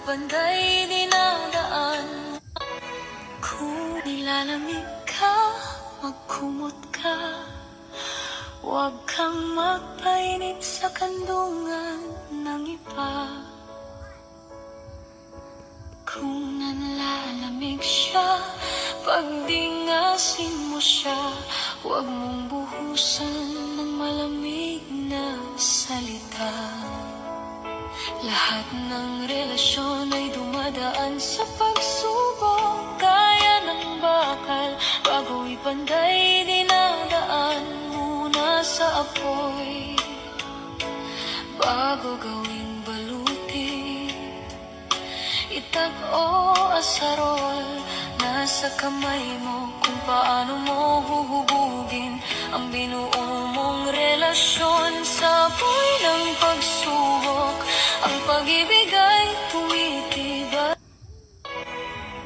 panday dinadaan. Kung nilalamig ka, magkumot ka, huwag kang magpainit sa kandungan ng iba. Kung nanlalamig siya, pagdingasin mo siya, huwag mong buhusan ng malamig na salita. Lahat ng relasyon ay dumadaan sa pagsubok, gaya ng bakal, bago ipanday dinadaan muna sa apoy, bago gawing baluti. Itak o asarol, nasa kamay mo kung paano mo huhubugin ang binuo mong relasyon sa apoy ng pagsubok. Ang pag-ibig